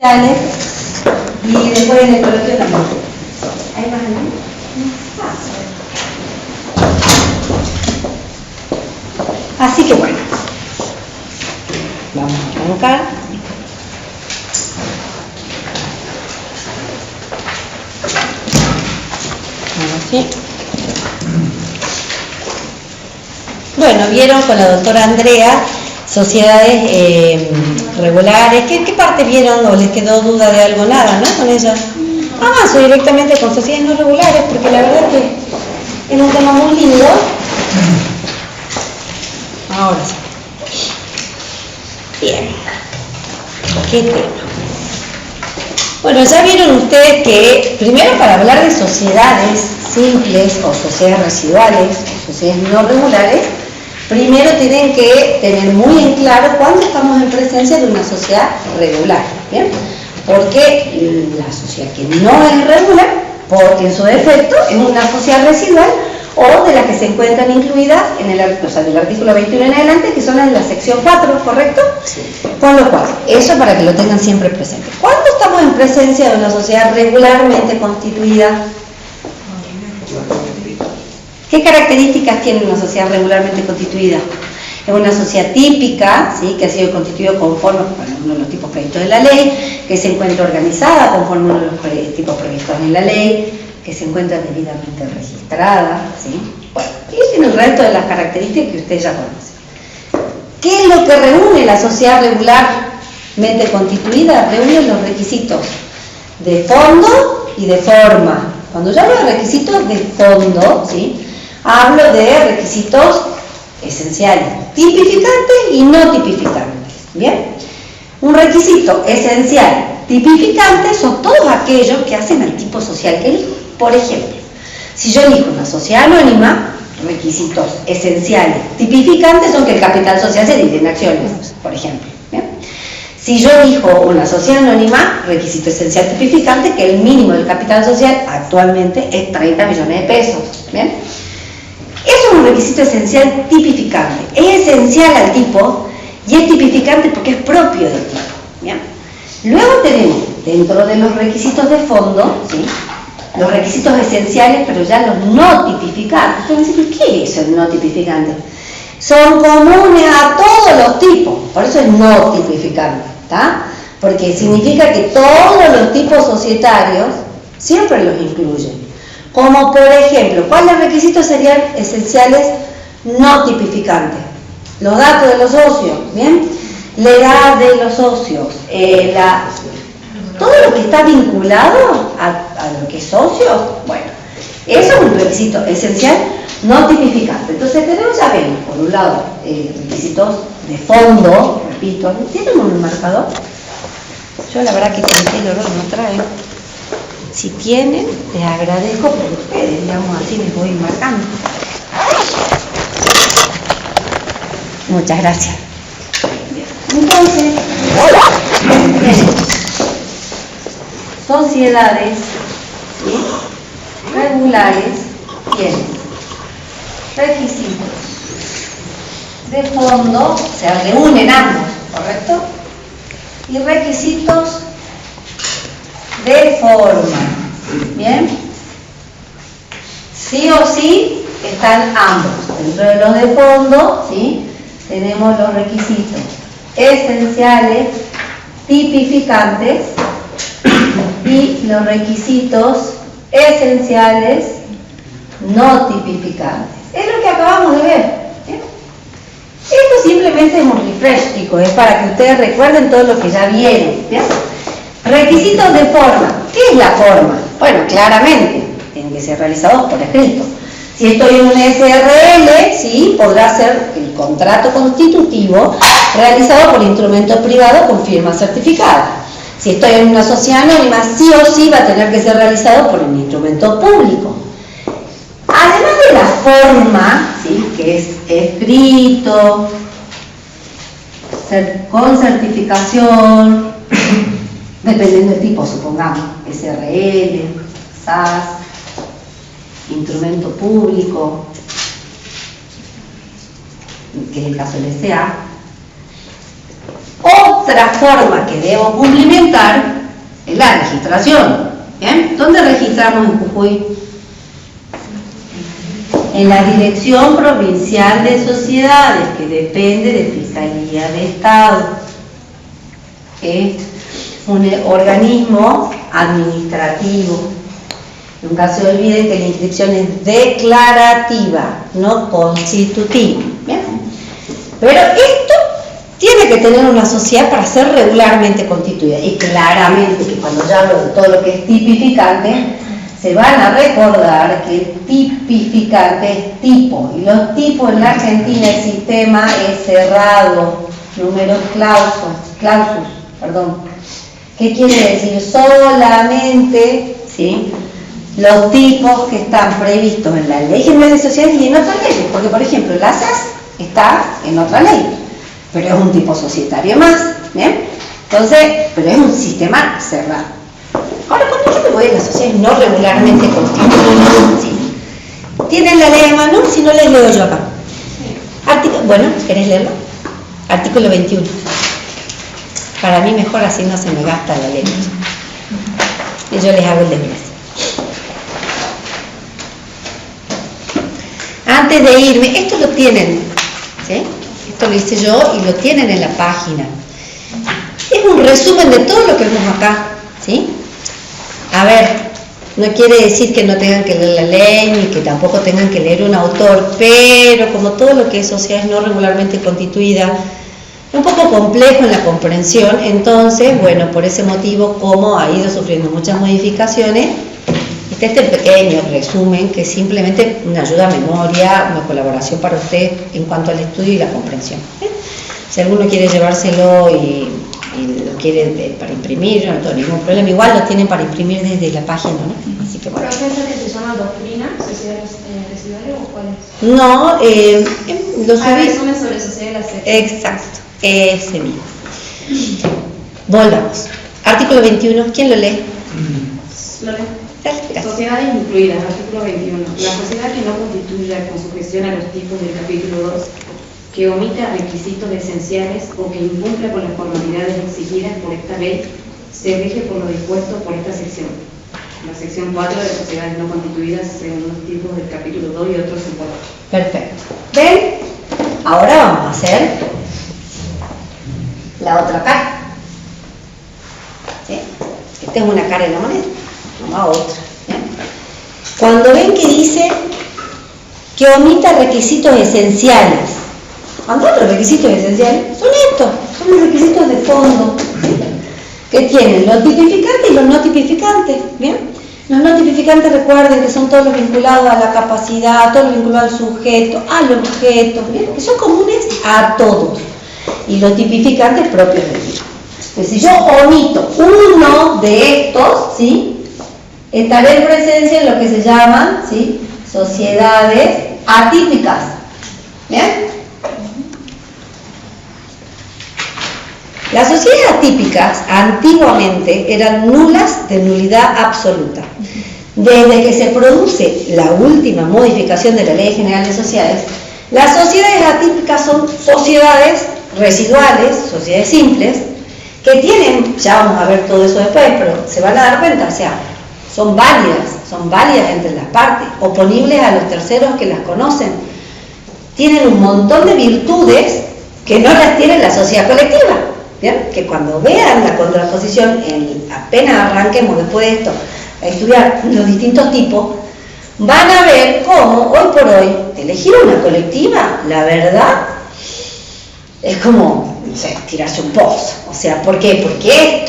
y después en el colegio también. ¿Hay más allá? Así que bueno, vamos a arrancar. Ahora sí. Bueno, vieron con la doctora Andrea sociedades regulares. ¿Qué parte vieron o les quedó duda de algo? Nada, ¿no? Con ella. Avanzo directamente con sociedades no regulares porque la verdad que es un tema muy lindo. Ahora sí. Bien. ¿Qué tema? Bueno, ya vieron ustedes que, primero para hablar de sociedades simples o sociedades residuales o sociedades no regulares, primero tienen que tener muy en claro cuándo estamos en presencia de una sociedad regular, ¿bien? Porque la sociedad que no es regular, porque en su defecto es una sociedad residual o de las que se encuentran incluidas en el, del artículo 21 en adelante, que son las de la sección 4, ¿correcto? Sí. Con lo cual, eso para que lo tengan siempre presente. ¿Cuándo estamos en presencia de una sociedad regularmente constituida? ¿Qué características tiene una sociedad regularmente constituida? Es una sociedad típica, ¿sí?, que ha sido constituida conforme a uno de los tipos previstos en la ley, que se encuentra organizada conforme a uno de los tipos previstos en la ley, que se encuentra debidamente registrada, ¿sí? Bueno, y tiene el resto de las características que ustedes ya conocen. ¿Qué es lo que reúne la sociedad regularmente constituida? Reúne los requisitos de fondo y de forma. Cuando yo hablo de requisitos de fondo, ¿sí?, hablo de requisitos esenciales, tipificantes y no tipificantes, ¿bien? Un requisito esencial tipificante son todos aquellos que hacen al tipo social que elijo. Por ejemplo, si yo elijo una sociedad anónima, requisitos esenciales tipificantes son que el capital social se divide en acciones, por ejemplo, ¿bien? Si yo elijo una sociedad anónima, requisito esencial tipificante que el mínimo del capital social actualmente es 30 millones de pesos, ¿bien? Eso es un requisito esencial tipificante. Es esencial al tipo y es tipificante porque es propio del tipo, ¿bien? Luego tenemos, dentro de los requisitos de fondo, ¿sí?, los requisitos esenciales, pero ya los no tipificantes. Ustedes me dicen, ¿qué es el no tipificante? Son comunes a todos los tipos, por eso es no tipificante, ¿está? Porque significa que todos los tipos societarios siempre los incluyen. Como por ejemplo, ¿cuáles requisitos serían esenciales no tipificantes? Los datos de los socios, ¿bien? La edad de los socios, todo lo que está vinculado a lo que es socio, bueno, eso es un requisito esencial no tipificante. Entonces tenemos, ya vemos, por un lado, requisitos de fondo, repito, ¿tienen un marcador? Yo la verdad que con el pelo no trae. Si tienen, les agradezco por ustedes, digamos, así les voy marcando. Muchas gracias. Entonces, sociedades, ¿sí?, regulares tienen requisitos de fondo, o sea, reúnen ambos, ¿correcto? Y requisitos de forma, ¿bien? Sí o sí están ambos. Dentro de los de fondo, ¿sí?, tenemos los requisitos esenciales, tipificantes y los requisitos esenciales no tipificantes. Es lo que acabamos de ver, ¿bien? Esto simplemente es un refresh, chicos, es para que ustedes recuerden todo lo que ya vieron, ¿bien? Requisitos de forma. ¿Qué es la forma? Bueno, claramente, tienen que ser realizados por escrito. Si estoy en un SRL, ¿sí?, podrá ser el contrato constitutivo realizado por instrumento privado con firma certificada. Si estoy en una sociedad anónima, sí o sí va a tener que ser realizado por un instrumento público. Además de la forma, ¿sí?, que es escrito, con certificación, dependiendo del tipo, supongamos, SRL, SAS, instrumento público, que es el caso del SA, o otra forma que debo cumplimentar es la registración. ¿Bien? ¿Dónde registramos en Jujuy? En la Dirección Provincial de Sociedades, que depende de Fiscalía de Estado. Es un organismo administrativo. Nunca se olviden que la inscripción es declarativa, no constitutiva. ¿Bien? Pero esto tiene que tener una sociedad para ser regularmente constituida. Y claramente que cuando yo hablo de todo lo que es tipificante, se van a recordar que el tipificante es tipo. Y los tipos en la Argentina, el sistema es cerrado. Números clausus, perdón. ¿Qué quiere decir? Solamente, ¿sí?, los tipos que están previstos en la Ley General de Sociedades y en otras leyes. Porque, por ejemplo, la SAS está en otra ley, pero es un tipo societario más, ¿bien? Entonces, pero es un sistema cerrado. Ahora, ¿por qué me voy a las sociedades no regularmente constituidas? ¿Sí? ¿Tienen la ley a mano? Si no, les leo yo acá. Bueno, ¿querés leerlo? Artículo 21. Para mí mejor, así no se me gasta la ley. Y yo les hago el desglose. Antes de irme, esto lo tienen, ¿sí? Esto lo hice yo y lo tienen en la página. Es un resumen de todo lo que vemos acá, ¿sí? A ver, no quiere decir que no tengan que leer la ley, ni que tampoco tengan que leer un autor, pero como todo lo que es sociedades no regularmente constituidas, es un poco complejo en la comprensión, entonces, bueno, por ese motivo, como ha ido sufriendo muchas modificaciones, está este pequeño resumen que es simplemente una ayuda a memoria, una colaboración para usted en cuanto al estudio y la comprensión. Si alguno quiere llevárselo y lo quiere para imprimir, no tengo ningún problema, igual lo tienen para imprimir desde la página, ¿no? Así que bueno. ¿Pero qué se llama doctrina? ¿Sociedades residuales o cuál es? No, lo subí. Resumen sobre sociedades. Exacto, ese mismo. Volvamos. Artículo 21, ¿quién lo lee? Lo leo. Gracias. Sociedades incluidas, artículo 21. La sociedad que no constituya con sujeción a los tipos del capítulo 2, que omita requisitos esenciales o que incumpla con las formalidades exigidas por esta ley, se rige por lo dispuesto por esta sección. La sección 4 de sociedades no constituidas según los tipos del capítulo 2 y otros importes. Perfecto. ¿Ven? Ahora vamos a hacer la otra cara. ¿Sí? Esta es una cara de la moneda. Vamos a otra. ¿Bien? Cuando ven que dice que omita requisitos esenciales, cuando los requisitos esenciales son estos, son los requisitos de fondo, ¿sí?, que tienen los tipificantes y los no tipificantes. ¿Bien? Los no tipificantes, recuerden que son todos los vinculados a la capacidad, todos los vinculados al sujeto, al objeto, ¿bien?, que son comunes a todos, y los tipificantes propios de ellos. Pues si yo omito uno de estos, ¿sí?, estaré en presencia en lo que se llaman, ¿sí?, sociedades atípicas. ¿Bien? Las sociedades atípicas antiguamente eran nulas de nulidad absoluta. Desde que se produce la última modificación de la Ley General de Sociedades, las sociedades atípicas son sociedades residuales, sociedades simples, que tienen, ya vamos a ver todo eso después, pero se van a dar cuenta, o sea, son válidas entre las partes, oponibles a los terceros que las conocen. Tienen un montón de virtudes que no las tiene la sociedad colectiva. ¿Bien? Que cuando vean la contraposición, apenas arranquemos después de esto a estudiar los distintos tipos, van a ver cómo hoy por hoy elegir una colectiva, la verdad, es como, no sé, tirarse un pozo. O sea, ¿por qué? Porque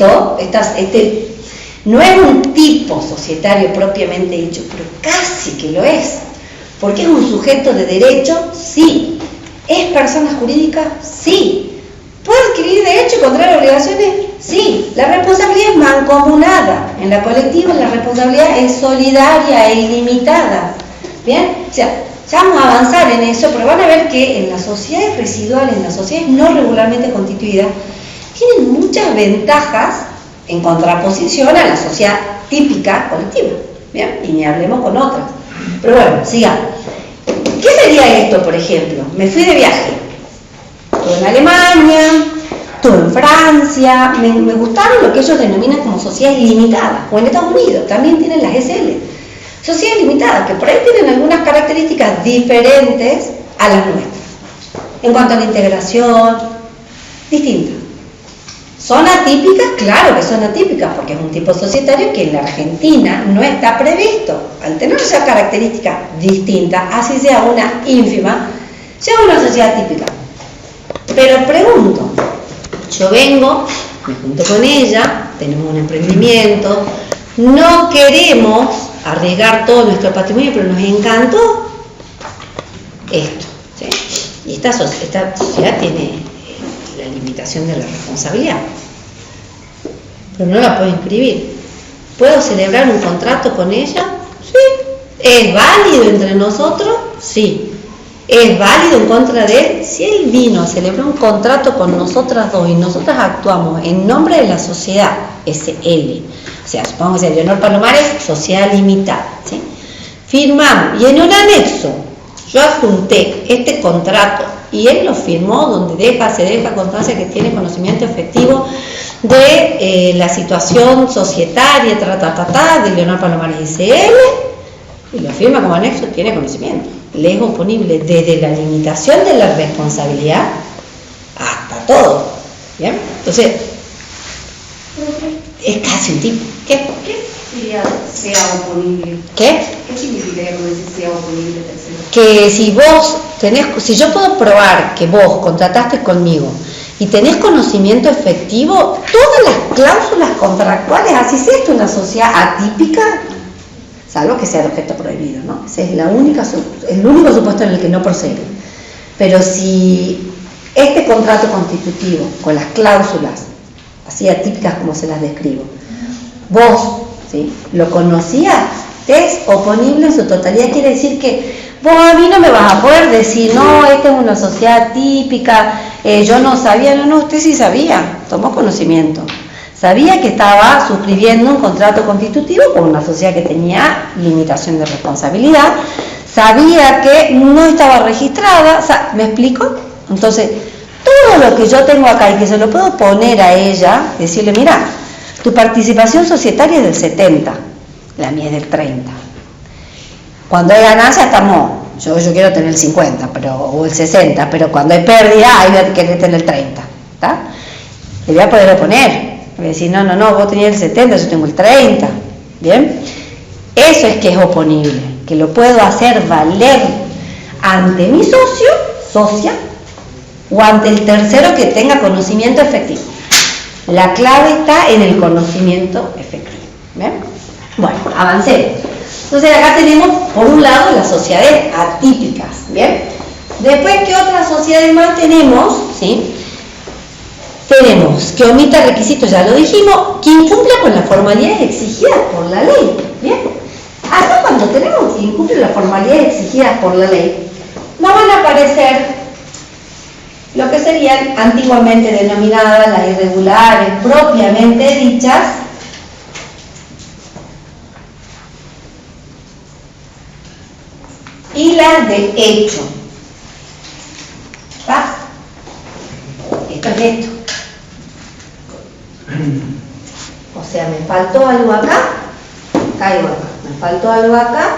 este no es un tipo societario propiamente dicho, pero casi que lo es. Porque es un sujeto de derecho, sí. ¿Es persona jurídica? Sí. ¿Puede adquirir derecho y contraer obligaciones? Sí. La responsabilidad es mancomunada. En la colectiva la responsabilidad es solidaria e ilimitada. ¿Bien? O sea, ya vamos a avanzar en eso, pero van a ver que en las sociedades residuales, en las sociedades no regularmente constituidas, tienen muchas ventajas en contraposición a la sociedad típica colectiva. ¿Bien? Y ni hablemos con otras. Pero bueno, sigamos. ¿Qué sería esto, por ejemplo? Me fui de viaje. Estuve en Alemania, estuve en Francia, me gustaron lo que ellos denominan como sociedades limitadas, o en Estados Unidos también tienen las SL, sociedades limitadas, que por ahí tienen algunas características diferentes a las nuestras, en cuanto a la integración, distintas. ¿Son atípicas? Claro que son atípicas, porque es un tipo societario que en la Argentina no está previsto. Al tener esa característica distinta, así sea una ínfima, sea una sociedad típica. Pero pregunto, yo vengo, me junto con ella, tenemos un emprendimiento, no queremos arriesgar todo nuestro patrimonio, pero nos encantó esto, ¿sí? Y esta sociedad tiene la limitación de la responsabilidad, pero no la puedo inscribir. ¿Puedo celebrar un contrato con ella? Sí. ¿Es válido entre nosotros? Sí. ¿Es válido en contra de él? Si él vino a celebrar un contrato con nosotras dos y nosotras actuamos en nombre de la sociedad SL, o sea, supongamos que Leonor Palomares, sociedad limitada, ¿sí? Firmamos, y en un anexo yo adjunté este contrato y él lo firmó, donde se deja constancia que tiene conocimiento efectivo de la situación societaria, de Leonor Palomares SL, y lo firma como anexo, tiene conocimiento. Le es oponible desde la limitación de la responsabilidad hasta todo. ¿Bien? Entonces, es casi un tipo. ¿Qué? ¿Qué sería sea oponible? ¿Qué? ¿Qué significaría cuando dice sea oponible tercero? Que si yo puedo probar que vos contrataste conmigo y tenés conocimiento efectivo, todas las cláusulas contractuales, así sea esto una sociedad atípica, salvo que sea de objeto prohibido, ¿no? Ese es el único supuesto en el que no procede. Pero si este contrato constitutivo, con las cláusulas así atípicas como se las describo, vos, ¿sí?, lo conocías, es oponible en su totalidad, quiere decir que vos a mí no me vas a poder decir, no, esta es una sociedad típica, yo no sabía, no, usted sí sabía, tomó conocimiento. Sabía que estaba suscribiendo un contrato constitutivo con una sociedad que tenía limitación de responsabilidad, sabía que no estaba registrada, ¿me explico? Entonces, todo lo que yo tengo acá y que se lo puedo poner a ella, decirle, mira, tu participación societaria es del 70, la mía es del 30. Cuando hay ganancia estamos, yo quiero tener el 50 o el 60, pero cuando hay pérdida hay que tener el 30, ¿está? Le voy a poder oponer. Voy a decir, no, vos tenías el 70, yo tengo el 30, ¿bien? Eso es que es oponible, que lo puedo hacer valer ante mi socia, o ante el tercero que tenga conocimiento efectivo. La clave está en el conocimiento efectivo, ¿bien? Bueno, avancemos. Entonces acá tenemos, por un lado, las sociedades atípicas, ¿bien? Después, ¿qué otras sociedades más tenemos? ¿Sí? Tenemos que omita requisitos, ya lo dijimos, que incumpla con las formalidades exigidas por la ley. ¿Bien? Acá cuando tenemos que incumplir las formalidades exigidas por la ley, no van a aparecer lo que serían antiguamente denominadas las irregulares propiamente dichas, y las de hecho. ¿Va? Esto es esto. O sea, me faltó algo acá, caigo acá. Me faltó algo acá,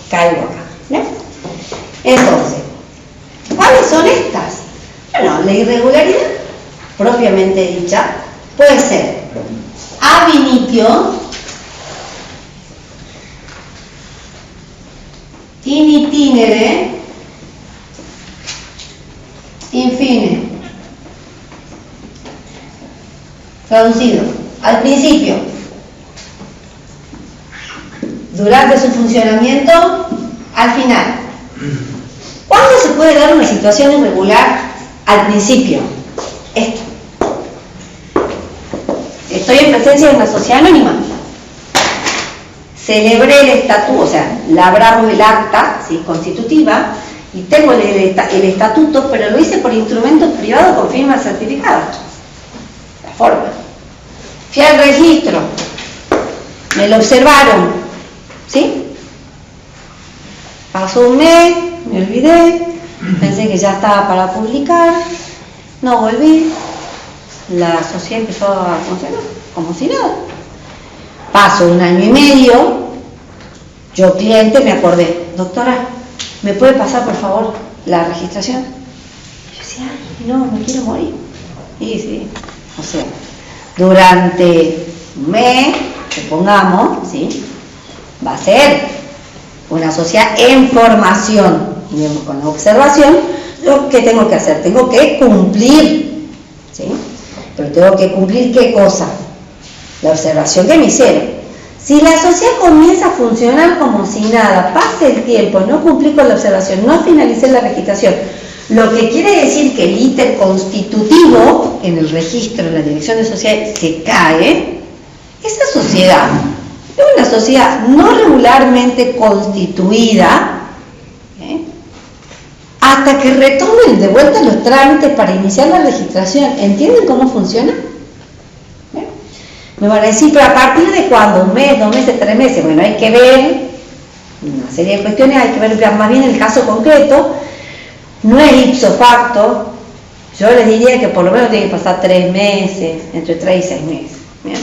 caigo acá. ¿Bien? Entonces, ¿cuáles son estas? Bueno, la irregularidad propiamente dicha puede ser ab initio, in itinere, in fine. Traducido, al principio, durante su funcionamiento, al final. ¿Cuándo se puede dar una situación irregular al principio? Esto. Estoy en presencia de una sociedad anónima. Celebré el estatuto, o sea, labramos el acta, ¿sí?, constitutiva, y tengo el estatuto, pero lo hice por instrumentos privados con firma certificada. La forma. Fui al registro, me lo observaron, ¿sí? Pasó un mes, me olvidé, pensé que ya estaba para publicar, no volví, la sociedad empezó a funcionar como si nada. Paso 1 año y medio, yo cliente me acordé, doctora, ¿me puede pasar por favor la registración? Yo decía, ay, no, me quiero morir. Y sí, o sea, durante un mes, supongamos, ¿sí?, va a ser una sociedad en formación, y vemos con la observación, lo que tengo que hacer, tengo que cumplir, ¿sí? Pero tengo que cumplir ¿qué cosa? La observación que me hicieron. Si la sociedad comienza a funcionar como si nada, pase el tiempo, no cumplí con la observación, no finalicé la registración, lo que quiere decir que el ítem constitutivo en el registro, en la dirección de sociedades, se cae, esa sociedad es una sociedad no regularmente constituida, hasta que retomen de vuelta los trámites para iniciar la registración. ¿Entienden cómo funciona? Me van a decir, pero ¿a partir de cuándo? ¿1 mes, 2 meses, 3 meses? Bueno, hay que ver una serie de cuestiones, hay que ver más bien el caso concreto. No es ipso facto. Yo les diría que por lo menos tiene que pasar 3 meses, entre 3 y 6 meses. ¿Bien?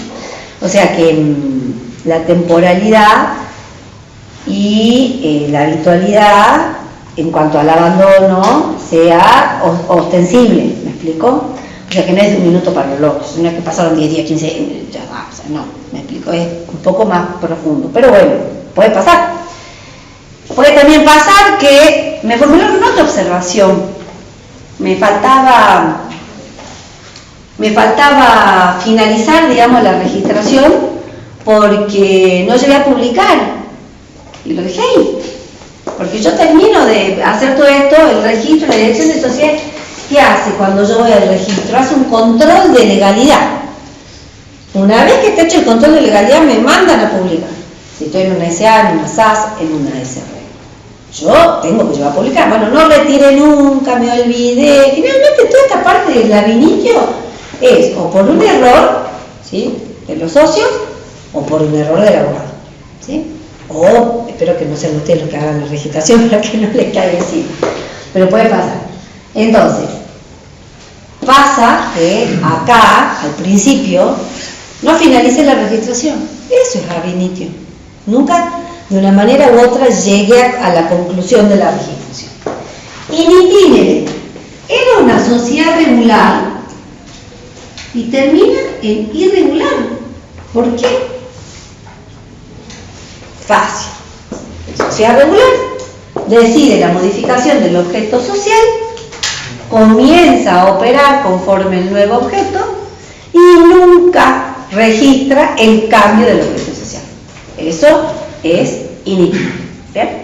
O sea que la temporalidad y la habitualidad en cuanto al abandono sea ostensible, ¿me explico? O sea que no es de un minuto para el otro, no es que pasaron 10 días, 15 días, ya va, o sea, no, me explico, es un poco más profundo, pero bueno, puede pasar. Puede también pasar que me formularon otra observación, me faltaba finalizar, digamos, la registración porque no llegué a publicar, y lo dejé ahí. Porque yo termino de hacer todo esto, el registro, la dirección de sociedad, ¿qué hace cuando yo voy al registro? Hace un control de legalidad. Una vez que está hecho el control de legalidad, me mandan a publicar. Si estoy en una SA, en una SAS, en una SR. Yo tengo que llevar a publicar. Bueno, no retiré nunca, me olvidé. Finalmente toda esta parte del labirinto es o por un error, ¿sí?, de los socios, o por un error del abogado, ¿sí? O espero que no sean ustedes los que hagan la registración para que no les caiga encima, pero puede pasar. Entonces, pasa que acá, al principio, no finalicé la registración. Eso es ab initio. Nunca, de una manera u otra, llegué a la conclusión de la registración. In itinere, era una sociedad regular y termina en irregular. ¿Por qué? Fácil. Sociedad regular decide la modificación del objeto social, comienza a operar conforme el nuevo objeto y nunca registra el cambio del objeto social. Eso es iniquidad. ¿Bien?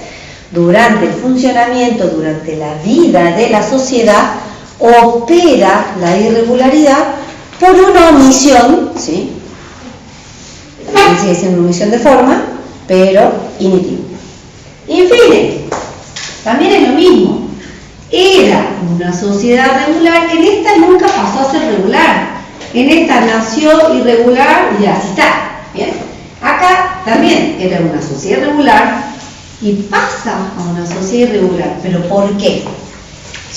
Durante el funcionamiento, durante la vida de la sociedad, opera la irregularidad por una omisión, ¿sí? Sigue siendo una omisión de forma, pero iniquidad. Infine, también es lo mismo. Era una sociedad regular, en esta nunca pasó a ser regular. En esta nació irregular y así está. ¿Bien? Acá también era una sociedad regular y pasa a una sociedad irregular. ¿Pero por qué?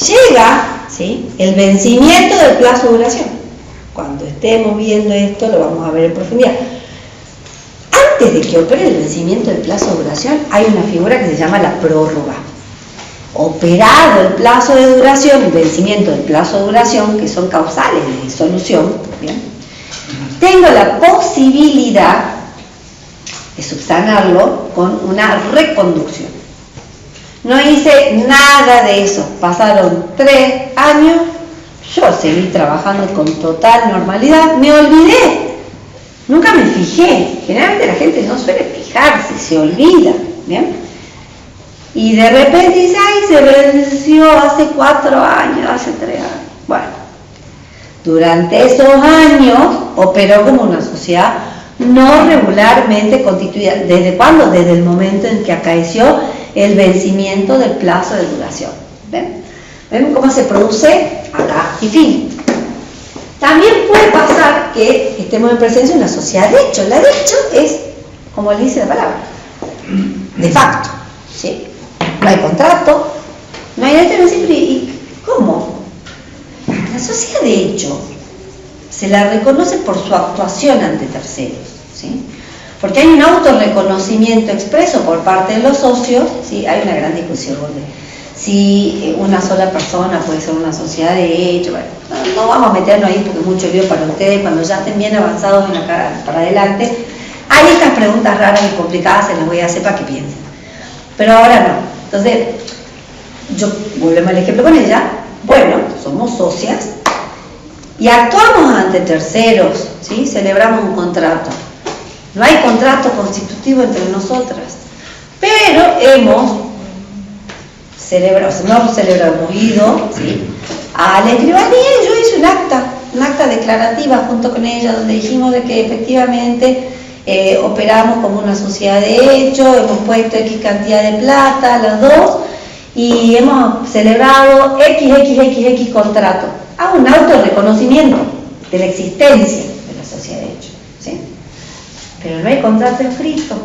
Llega, ¿sí?, el vencimiento del plazo de duración. Cuando estemos viendo esto lo vamos a ver en profundidad. Antes de que opere el vencimiento del plazo de duración hay una figura que se llama la prórroga. Operado el plazo de duración, el vencimiento del plazo de duración, que son causales de disolución, ¿bien?, tengo la posibilidad de subsanarlo con una reconducción. No hice nada de eso, pasaron 3 años, yo seguí trabajando con total normalidad, me olvidé, nunca me fijé. Generalmente la gente no suele fijarse, se olvida, ¿bien? Y de repente dice, ay, se venció hace 4 años, hace 3 años. Bueno, durante esos años operó como una sociedad no regularmente constituida. ¿Desde cuándo? Desde el momento en que acaeció el vencimiento del plazo de duración. ¿Ven? ¿Ven cómo se produce? Acá y fin. También puede pasar que estemos en presencia de una sociedad de hecho. La de hecho es, como le dice la palabra, de facto, ¿sí? No hay contrato, no hay derecho, no siempre. ¿Y cómo? La sociedad de hecho se la reconoce por su actuación ante terceros, ¿sí? Porque hay un autorreconocimiento expreso por parte de los socios, ¿sí? Hay una gran discusión de si una sola persona puede ser una sociedad de hecho. Bueno, no vamos a meternos ahí porque es mucho lío para ustedes, cuando ya estén bien avanzados en para adelante. Hay estas preguntas raras y complicadas, se las voy a hacer para que piensen. Pero ahora no. Entonces, volvemos al ejemplo con ella. Bueno, somos socias y actuamos ante terceros, ¿sí? Celebramos un contrato. No hay contrato constitutivo entre nosotras, pero hemos ido, ¿sí?, a la escribanía y yo hice un acta declarativa junto con ella, donde dijimos de que efectivamente operamos como una sociedad de hecho, hemos puesto X cantidad de plata, las dos, y hemos celebrado X contrato. Hago un autorreconocimiento de la existencia de la sociedad de hecho, ¿sí? Pero no hay contrato escrito.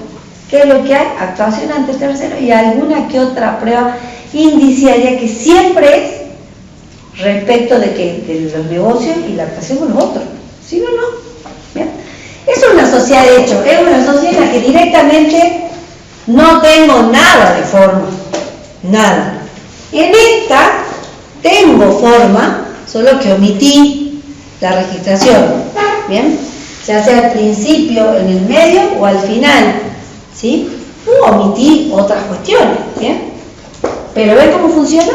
¿Qué es lo que hay? Actuación ante tercero y alguna que otra prueba indiciaria que siempre es respecto de los negocios y la actuación con los otros. ¿Sí o no? ¿Bien? Es una sociedad de hecho, es una sociedad en la que directamente no tengo nada de forma, nada. En esta tengo forma, solo que omití la registración, ¿bien? Ya sea al principio, en el medio o al final, ¿sí? Omití otras cuestiones, ¿bien? ¿Pero ven cómo funciona?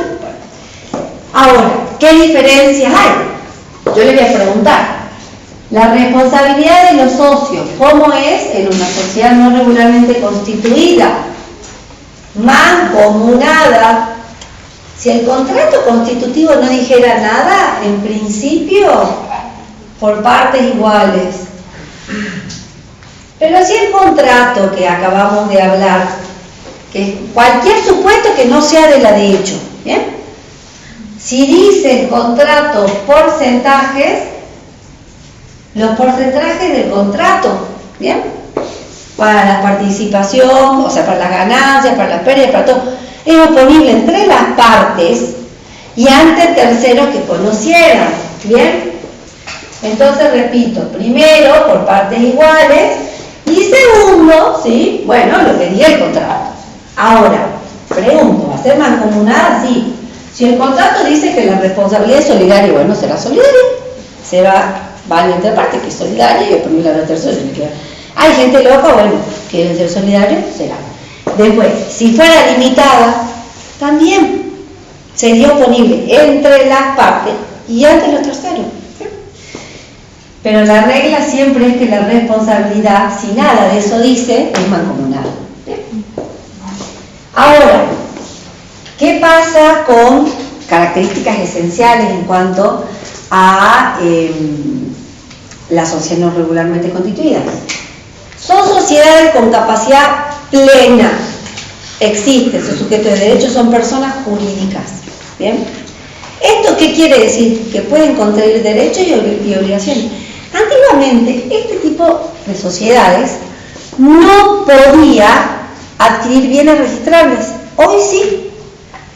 Ahora, ¿qué diferencias hay? Yo les voy a preguntar. La responsabilidad de los socios, ¿cómo es en una sociedad no regularmente constituida? Mancomunada. Si el contrato constitutivo no dijera nada, en principio, por partes iguales. Pero si el contrato que acabamos de hablar, que cualquier supuesto que no sea de la de hecho, ¿bien? Si dice el contrato porcentajes, los porcentajes del contrato, ¿bien? Para la participación, o sea, para las ganancias, para las pérdidas, para todo, es oponible entre las partes y ante terceros que conocieran, ¿bien? Entonces, repito, primero, por partes iguales, y segundo, ¿sí? Bueno, lo que diga el contrato. Ahora, pregunto, ¿va a ser mancomunada? Sí. Si el contrato dice que la responsabilidad es solidaria, bueno, será solidaria. Vale entre partes que es solidaria y oponible a los terceros. Hay gente loca, bueno, quieren ser solidarios, será. Después, si fuera limitada, también sería oponible entre las partes y ante los terceros. ¿Sí? Pero la regla siempre es que la responsabilidad, si nada de eso dice, es mancomunada. ¿Sí? Ahora, ¿qué pasa con características esenciales en cuanto a las sociedades no regularmente constituidas? Son sociedades con capacidad plena. Existen, sus sujetos de derecho son personas jurídicas. ¿Bien? ¿Esto qué quiere decir? Que pueden contraer derechos y obligaciones. Antiguamente, este tipo de sociedades no podía adquirir bienes registrables. Hoy sí,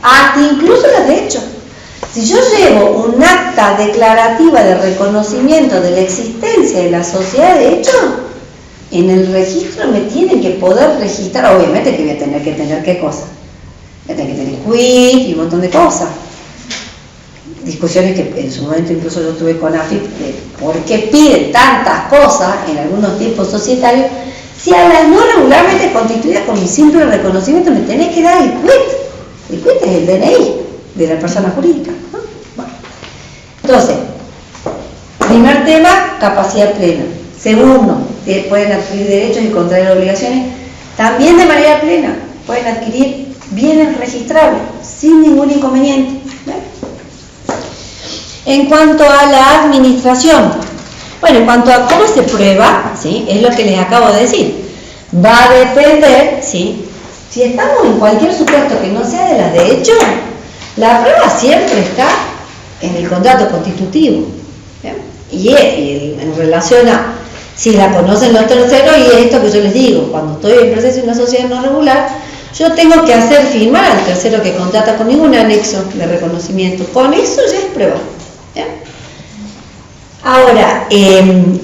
hasta incluso las de hecho. Si yo llevo un acta declarativa de reconocimiento de la existencia de la sociedad de hecho, en el registro me tienen que poder registrar, obviamente que voy a tener que tener ¿qué cosa? Voy a tener que tener quit y un montón de cosas. Discusiones que en su momento incluso yo tuve con AFIP de por qué piden tantas cosas en algunos tiempos societarios, si a las no regularmente constituidas con un simple reconocimiento me tenés que dar el quit. El quit es el DNI de la persona jurídica, ¿no? Bueno. Entonces, primer tema, capacidad plena. Segundo, pueden adquirir derechos y contraer obligaciones también de manera plena. Pueden adquirir bienes registrables sin ningún inconveniente. ¿Ven? En cuanto a la administración, bueno, en cuanto a cómo se prueba, ¿sí? Es lo que les acabo de decir. Va a depender, ¿sí? Si estamos en cualquier supuesto que no sea de las de hecho, la prueba siempre está en el contrato constitutivo. ¿Bien? Y en relación a si la conocen los terceros, y esto que yo les digo, cuando estoy en proceso de una sociedad no regular, yo tengo que hacer firmar al tercero que contrata con ningún anexo de reconocimiento. Con eso ya es prueba. ¿Bien? Ahora,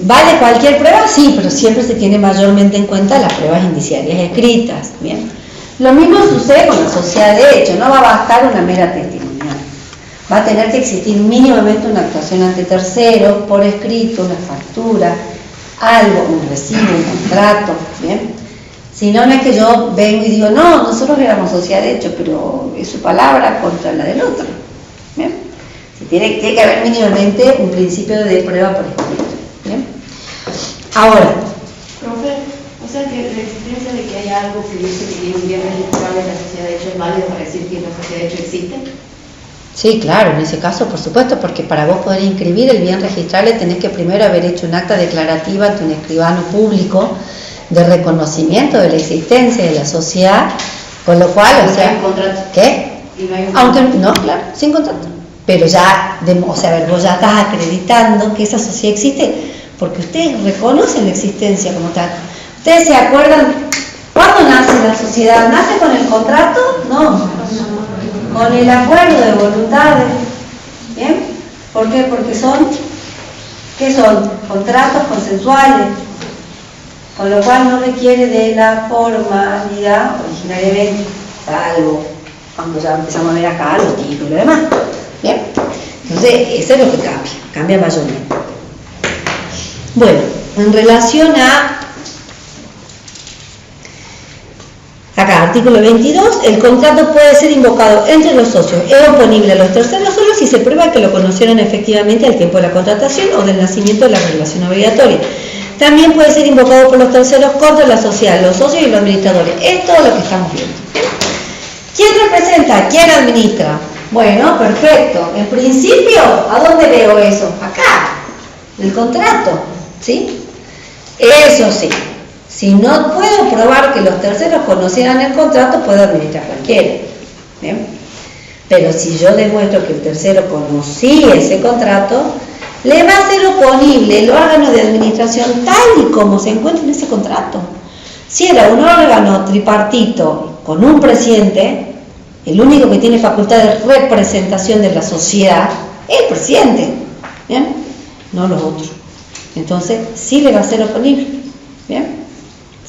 ¿vale cualquier prueba? Sí, pero siempre se tiene mayormente en cuenta las pruebas indiciarias escritas. Bien. Lo mismo sucede con la sociedad de hecho, no va a bastar una mera testimonial. Va a tener que existir mínimamente una actuación ante terceros, por escrito, una factura, algo, un recibo, un contrato. Bien. Si no, no es que yo vengo y digo, no, nosotros éramos sociedad de hecho, pero es su palabra contra la del otro. ¿Bien? Tiene que haber mínimamente un principio de prueba por escrito. ¿Bien? Ahora. Profe, o sea que la existencia de que hay algo que dice que tiene un bien registrable en la sociedad de hecho es válido para decir que la sociedad de hecho existe. Sí, claro, en ese caso, por supuesto, porque para vos poder inscribir el bien registrable tenés que primero haber hecho un acta declarativa ante un escribano público de reconocimiento de la existencia de la sociedad, con lo cual, o sea, ¿qué? Aunque no, claro, sin contrato. Pero ya, o sea, a ver, vos ya estás acreditando que esa sociedad existe, porque ustedes reconocen la existencia como tal. ¿Ustedes se acuerdan cuándo nace la sociedad? ¿Nace con el contrato? No. Con el acuerdo de voluntades. ¿Bien? ¿Por qué? Porque ¿qué son? Contratos consensuales. Con lo cual no requiere de la formalidad originariamente, salvo cuando ya empezamos a ver acá los títulos y lo demás. Bien, entonces eso es lo que cambia mayormente. Bueno, en relación a acá, artículo 22, el contrato puede ser invocado entre los socios, es oponible a los terceros solo si se prueba que lo conocieron efectivamente al tiempo de la contratación o del nacimiento de la relación obligatoria. También puede ser invocado por los terceros contra la sociedad, los socios y los administradores. Es todo lo que estamos viendo. ¿Quién representa? ¿Quién administra? Bueno, perfecto. En principio, ¿a dónde veo eso? Acá, el contrato, ¿sí? Eso sí. Si no puedo probar que los terceros conocieran el contrato, puedo administrar cualquiera. ¿Bien? Pero si yo demuestro que el tercero conocía ese contrato, le va a ser oponible el órgano de administración tal y como se encuentra en ese contrato. Si era un órgano tripartito con un presidente, el único que tiene facultad de representación de la sociedad es el presidente, ¿bien? No los otros. Entonces, sí le va a ser oponible, ¿bien?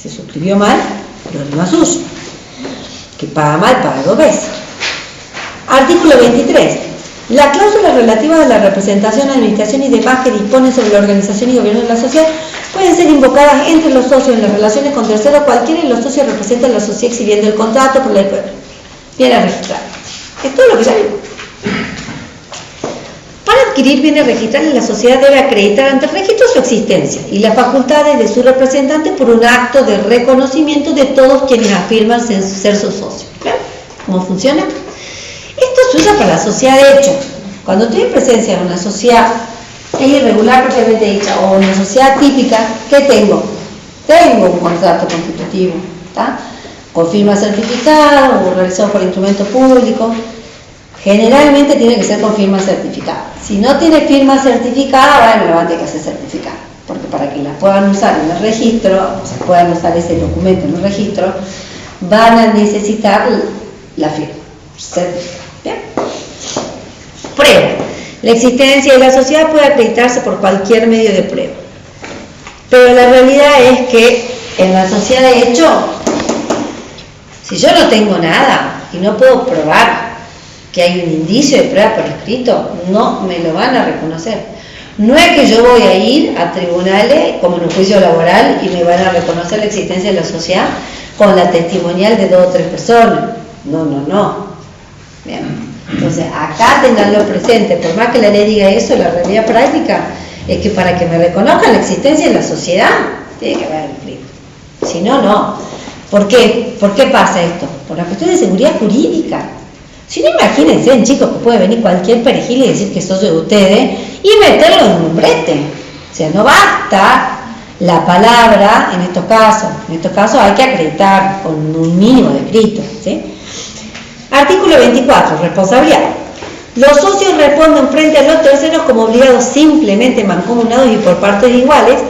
Se suscribió mal, problema suyo. Que paga mal, paga 2 veces. Artículo 23. Las cláusulas relativas a la representación, administración y demás que disponen sobre la organización y gobierno de la sociedad pueden ser invocadas entre los socios en las relaciones con terceros. Cualquiera de los socios representa a la sociedad exhibiendo el contrato por la bienes registrados. Es todo lo que ya vimos. Para adquirir bienes registrados, la sociedad debe acreditar ante el registro su existencia y las facultades de su representante por un acto de reconocimiento de todos quienes afirman ser sus socios. ¿Claro? ¿Cómo funciona? Esto se usa para la sociedad de hecho. Cuando estoy en presencia de una sociedad es irregular propiamente dicha o una sociedad típica, ¿qué tengo? Tengo un contrato constitutivo, ¿está? Con firma certificada o realizado por instrumento público. Generalmente tiene que ser con firma certificada. Si no tiene firma certificada, bueno, la van a tener que hacer certificada, porque para que la puedan usar en el registro, o sea, puedan usar ese documento en el registro, van a necesitar la firma certificada. ¿Bien? Prueba. La existencia de la sociedad puede acreditarse por cualquier medio de prueba. Pero la realidad es que en la sociedad de hecho, si yo no tengo nada y no puedo probar que hay un indicio de prueba por escrito, no me lo van a reconocer. No es que yo voy a ir a tribunales como en un juicio laboral y me van a reconocer la existencia de la sociedad con la testimonial de 2 o 3 personas. No. Bien. Entonces, acá tenganlo presente, por más que la ley diga eso, la realidad práctica es que para que me reconozcan la existencia de la sociedad, tiene que haber escrito. Si no, no. ¿Por qué? ¿Por qué pasa esto? Por la cuestión de seguridad jurídica. Si no, imagínense, chicos, que puede venir cualquier perejil y decir que soy de ustedes y meterlo en un brete. O sea, no basta la palabra en estos casos. En estos casos hay que acreditar con un mínimo de escrito, ¿sí? Artículo 24, responsabilidad. Los socios responden frente a los terceros como obligados simplemente mancomunados y por partes iguales,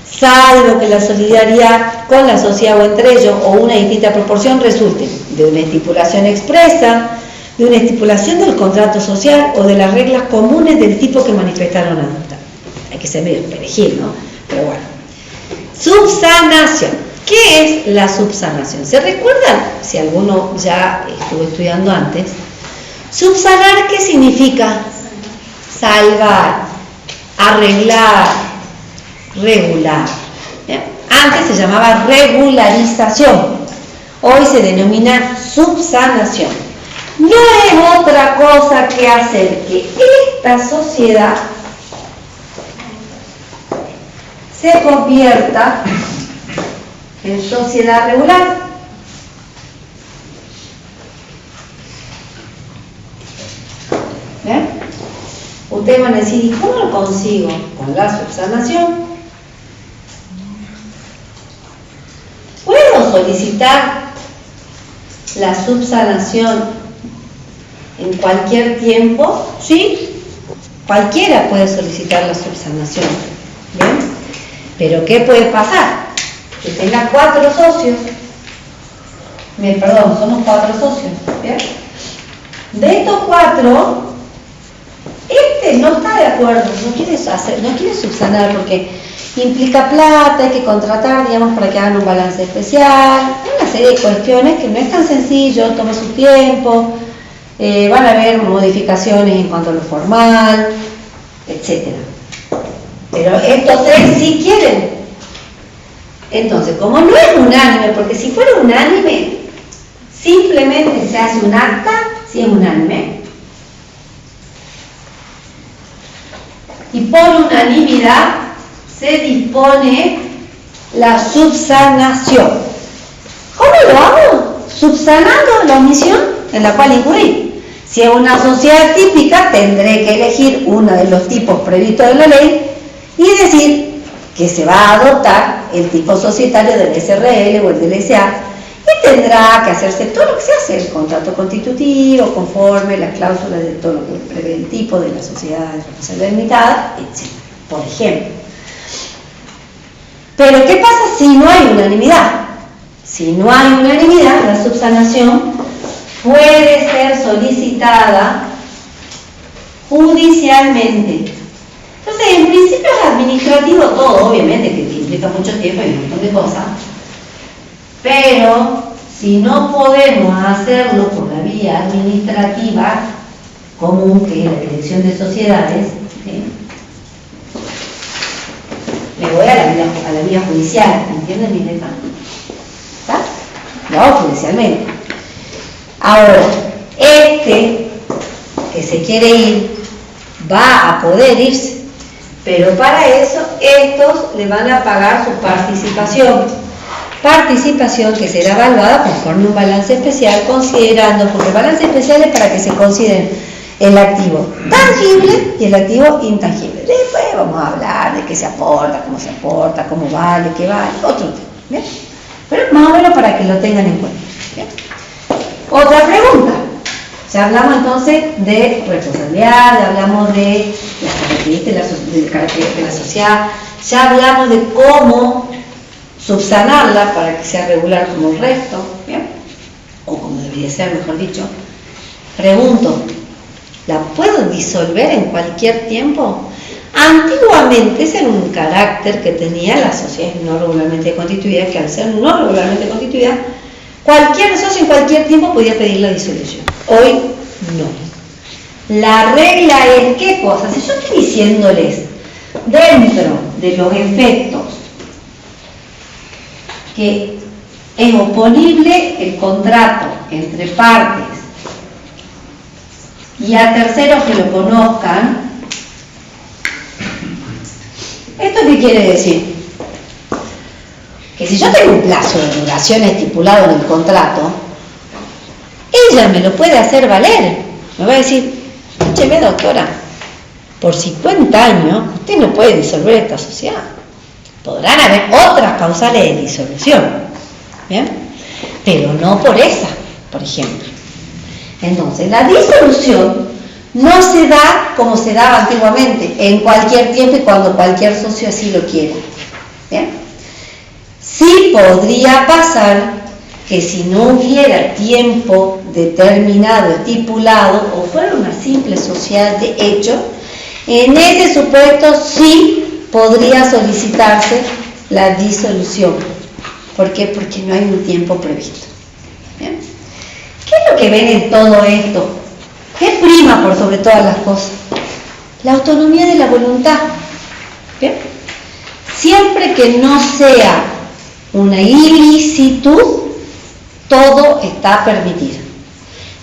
salvo que la solidaridad con la sociedad o entre ellos o una distinta proporción resulte de una estipulación expresa, de una estipulación del contrato social o de las reglas comunes del tipo que manifestaron adoptar. hay que ser medio perejil, ¿no? Pero bueno. Subsanación. ¿Qué es la subsanación? ¿Se recuerdan? Si alguno ya estuvo estudiando antes. Subsanar, ¿qué significa? Salvar, arreglar, regular. ¿Bien? Antes se llamaba regularización. Hoy se denomina subsanación. No es otra cosa que hacer que esta sociedad se convierta en sociedad regular. ¿Ven? Ustedes van a decir, ¿y cómo lo consigo? Con la subsanación. ¿Puedo solicitar la subsanación en cualquier tiempo? Sí, cualquiera puede solicitar la subsanación. ¿Bien? Pero ¿qué puede pasar? Que tenga 4 socios. Perdón, somos 4 socios. ¿Bien? De estos 4, este no está de acuerdo, no quiere subsanar porque implica plata, hay que contratar, digamos, para que hagan un balance especial, una serie de cuestiones que no es tan sencillo, toma su tiempo, van a haber modificaciones en cuanto a lo formal, etc. Pero estos 3 sí quieren. Entonces, como no es unánime, porque si fuera unánime, simplemente se hace un acta, si es unánime, y por unanimidad se dispone la subsanación. ¿Cómo lo hago? Subsanando la omisión en la cual incurrí. Si es una sociedad típica, tendré que elegir uno de los tipos previstos en la ley y decir que se va a adoptar el tipo societario del SRL o el del SA, y tendrá que hacerse todo lo que se hace, el contrato constitutivo, conforme las cláusulas de todo lo que prevé el tipo de la sociedad de responsabilidad limitada, etc. Por ejemplo. Pero ¿qué pasa si no hay unanimidad? Si no hay unanimidad, la subsanación puede ser solicitada judicialmente. Entonces, en principio es administrativo todo, obviamente, que implica mucho tiempo y un montón de cosas. Pero si no podemos hacerlo por la vía administrativa común, que es la dirección de sociedades, me voy a la vía judicial, ¿entienden mi letra? ¿Está? Lo hago judicialmente. Ahora, que se quiere ir, va a poder irse, pero para eso estos le van a pagar su participación que será evaluada conforme un balance especial, considerando, porque el balance especial es para que se consideren el activo tangible y el activo intangible. Después vamos a hablar de qué se aporta, cómo vale, qué vale, otro tema, ¿bien? Pero más o menos para que lo tengan en cuenta, ¿bien? Otra pregunta. Ya hablamos entonces de responsabilidad, ya hablamos de las características de la sociedad, ya hablamos de cómo subsanarla para que sea regular como el resto, ¿bien? O como debería ser, mejor dicho. Pregunto, ¿la puedo disolver en cualquier tiempo? Antiguamente ese era un carácter que tenía la sociedad no regularmente constituida, que al ser no regularmente constituida, cualquier socio en cualquier tiempo podía pedir la disolución. Hoy no. La regla es, ¿qué cosa? Si yo estoy diciéndoles dentro de los efectos que es oponible el contrato entre partes y a terceros que lo conozcan, ¿esto qué quiere decir? Que si yo tengo un plazo de duración estipulado en el contrato, ella me lo puede hacer valer. Me va a decir, escúcheme doctora, por 50 años usted no puede disolver esta sociedad. Podrán haber otras causales de disolución, ¿bien? Pero no por esa, por ejemplo. Entonces, la disolución no se da como se daba antiguamente, en cualquier tiempo y cuando cualquier socio así lo quiera, ¿bien? Sí podría pasar que si no hubiera tiempo determinado, estipulado, o fuera una simple sociedad de hecho, En ese supuesto sí podría solicitarse la disolución. ¿Por qué? Porque no hay un tiempo previsto. ¿Bien? ¿Qué es lo que ven en todo esto? ¿Qué prima por sobre todas las cosas? La autonomía de la voluntad. ¿Bien? Siempre que no sea una ilicitud, todo está permitido.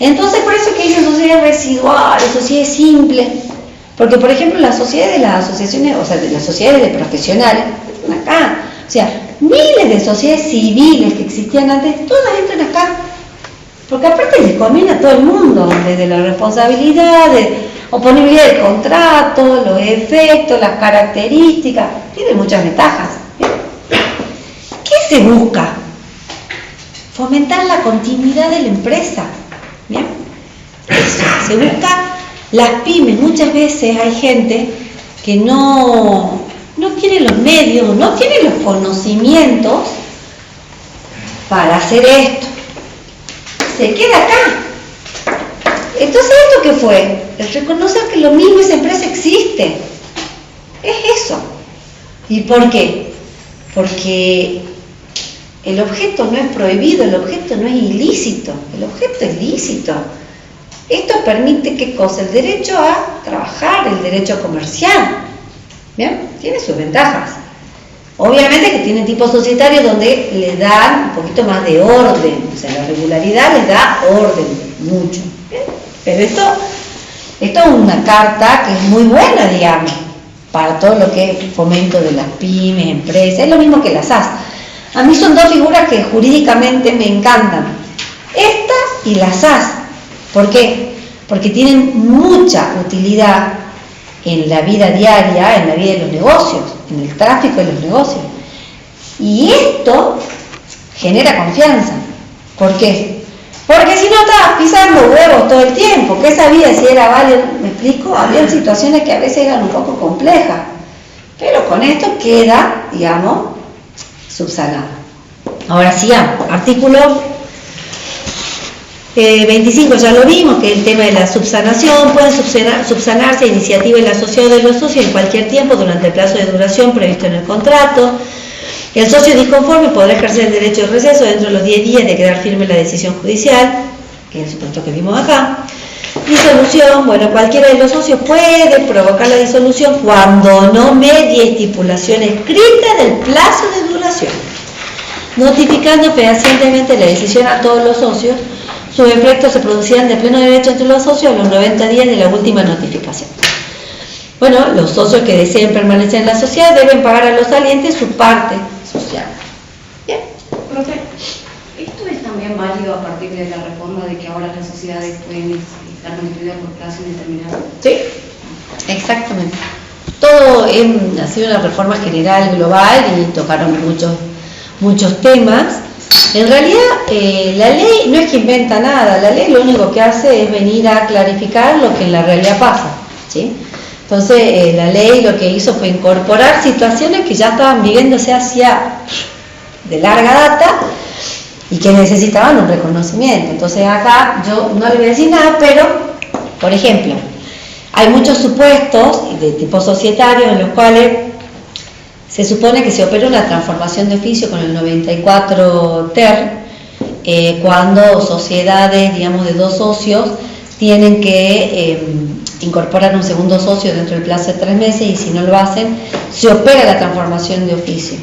Entonces, por eso que hay una sociedad residual, sociedades simples. Porque, por ejemplo, las sociedades de las asociaciones, o sea, de las sociedades de profesionales, están acá. O sea, miles de sociedades civiles que existían antes, todas entran acá. Porque aparte les conviene a todo el mundo, desde la responsabilidad, de oponibilidad del contrato, los efectos, las características, tiene muchas ventajas. ¿Bien? ¿Qué se busca? Fomentar la continuidad de la empresa. ¿Bien? Eso, se busca las pymes. Muchas veces hay gente que no tiene los medios, no tiene los conocimientos para hacer esto. Se queda acá. Entonces, ¿esto qué fue? El reconocer que lo mismo, esa empresa existe. Es eso. ¿Y por qué? Porque el objeto no es prohibido, el objeto no es ilícito, el objeto es lícito. Esto permite, ¿qué cosa? El derecho a trabajar, el derecho comercial. ¿Bien? Tiene sus ventajas. Obviamente que tiene tipos societarios donde le dan un poquito más de orden, o sea, la regularidad les da orden, mucho. ¿Bien? Pero esto es una carta que es muy buena, digamos, para todo lo que es fomento de las pymes, empresas, es lo mismo que las SAS. A mí son dos figuras que jurídicamente me encantan, esta y las SAS. ¿Por qué? Porque tienen mucha utilidad en la vida diaria, en la vida de los negocios, en el tráfico de los negocios. Y esto genera confianza. ¿Por qué? Porque si no estabas pisando huevos todo el tiempo, ¿qué sabías si era válido? ¿Me explico? Había situaciones que a veces eran un poco complejas, pero con esto queda, digamos, subsanado. Ahora sigamos. Artículo 25 ya lo vimos, que es el tema de la subsanación. Pueden subsanarse a iniciativa del asociado de los socios en cualquier tiempo durante el plazo de duración previsto en el contrato. El socio disconforme podrá ejercer el derecho de receso dentro de los 10 días de quedar firme la decisión judicial, que es el supuesto que vimos acá. Disolución, bueno, cualquiera de los socios puede provocar la disolución cuando no medie estipulación escrita del plazo de duración, notificando fehacientemente la decisión a todos los socios. Sus efectos se producirán de pleno derecho entre los socios a los 90 días de la última notificación. Bueno, los socios que deseen permanecer en la sociedad deben pagar a los salientes su parte social. ¿Bien? Profe, ¿esto es también válido a partir de la reforma de que ahora las sociedades pueden estar constituidas por plazo indeterminado? Sí, exactamente. Todo ha sido una reforma general, global, y tocaron muchos temas. En realidad, la ley no es que inventa nada, la ley lo único que hace es venir a clarificar lo que en la realidad pasa, ¿sí? Entonces, la ley lo que hizo fue incorporar situaciones que ya estaban viviéndose hacia de larga data y que necesitaban un reconocimiento. Entonces, acá yo no le voy a decir nada, pero, por ejemplo, hay muchos supuestos de tipo societario en los cuales se supone que se opera una transformación de oficio con el 94 ter, cuando sociedades, digamos, de dos socios tienen que incorporar un segundo socio dentro del plazo de 3 meses, y si no lo hacen, se opera la transformación de oficio.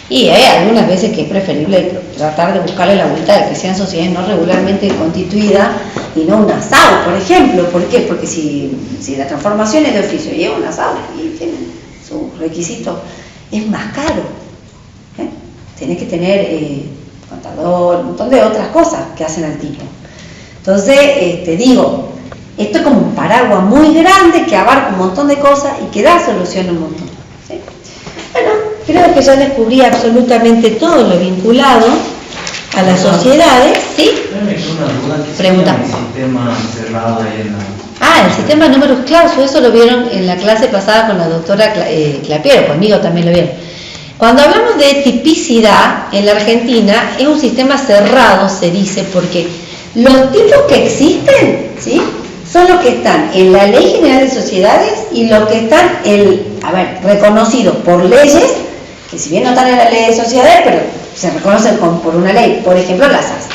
Y hay algunas veces que es preferible tratar de buscarle la vuelta de que sean sociedades no regularmente constituidas y no una SAU, por ejemplo. ¿Por qué? Porque si la transformación es de oficio y es una SAU y tienen sus requisitos, es más caro. Tenés que tener contador, un montón de otras cosas que hacen al tipo. Entonces, te digo, esto es como un paraguas muy grande que abarca un montón de cosas y que da solución a un montón. ¿Sí? Bueno, creo que ya les cubrí absolutamente todo lo vinculado a las sociedades. ¿Sí? Pregunta. El sistema cerrado ahí en la... El sistema de números clausus, eso lo vieron en la clase pasada con la doctora Clapiero, conmigo también lo vieron. Cuando hablamos de tipicidad en la Argentina, es un sistema cerrado, se dice, porque los tipos que existen, ¿sí?, son los que están en la Ley General de Sociedades y los que están, reconocidos por leyes, que si bien no están en la Ley de Sociedades, pero se reconocen por una ley, por ejemplo las SAS.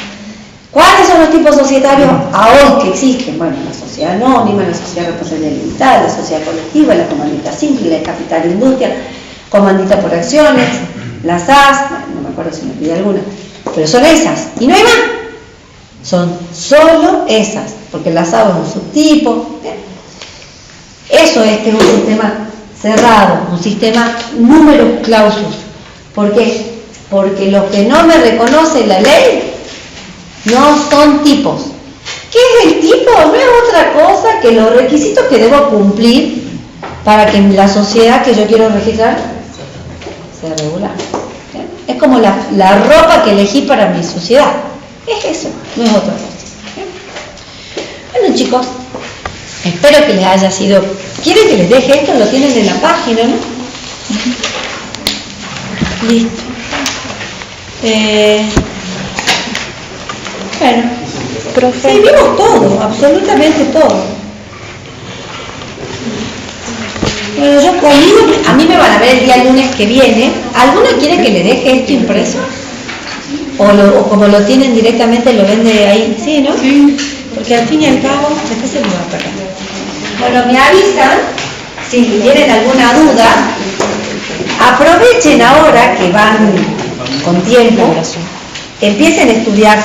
¿Cuáles son los tipos societarios a hoy que existen? Bueno, la sociedad anónima, la sociedad responsable limitada, la sociedad colectiva, la comandita simple, la capital de industria, comandita por acciones, las SAS, no me acuerdo si me olvidé alguna, pero son esas, y no hay más. Son solo esas, porque las SAS es un subtipo. Eso es que es un sistema cerrado, un sistema numerus clausus. ¿Por qué? Porque los que no me reconoce la ley no son tipos. ¿Qué es el tipo? No es otra cosa que los requisitos que debo cumplir para que la sociedad que yo quiero registrar sea regular. Es como la ropa que elegí para mi sociedad. Es eso, no es otra cosa. Bueno, chicos, espero que les haya sido... ¿Quieren que les deje esto? Lo tienen en la página, ¿no? Listo. Bueno, profe, sí, vimos todo, absolutamente todo. Bueno, yo conmigo, a mí me van a ver el día lunes que viene. ¿Alguna quiere que le deje esto impreso? O como lo tienen directamente, lo vende ahí, ¿sí, no? Sí. Porque al fin y al cabo, después se me va a perder. Bueno, me avisan si tienen alguna duda. Aprovechen ahora que van con tiempo, empiecen a estudiar,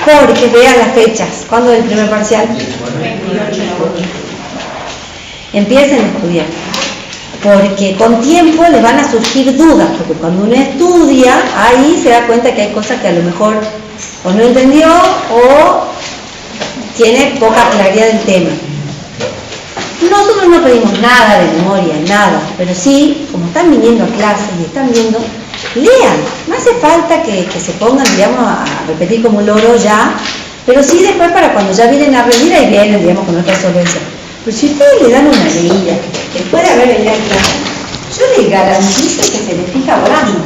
porque vean las fechas. ¿Cuándo es el primer parcial? Empiecen a estudiar, porque con tiempo les van a surgir dudas, porque cuando uno estudia, ahí se da cuenta que hay cosas que a lo mejor o no entendió o tiene poca claridad del tema. Nosotros no pedimos nada de memoria, nada, pero sí, como están viniendo a clases y están viendo, lean. No hace falta que se pongan, digamos, a repetir como un loro ya, pero sí después para cuando ya vienen a rendir, ahí vienen, digamos, con otra solvencia. Pero si ustedes le dan una leída, que puede haber venido a clase, yo les garantizo que se les fija volando.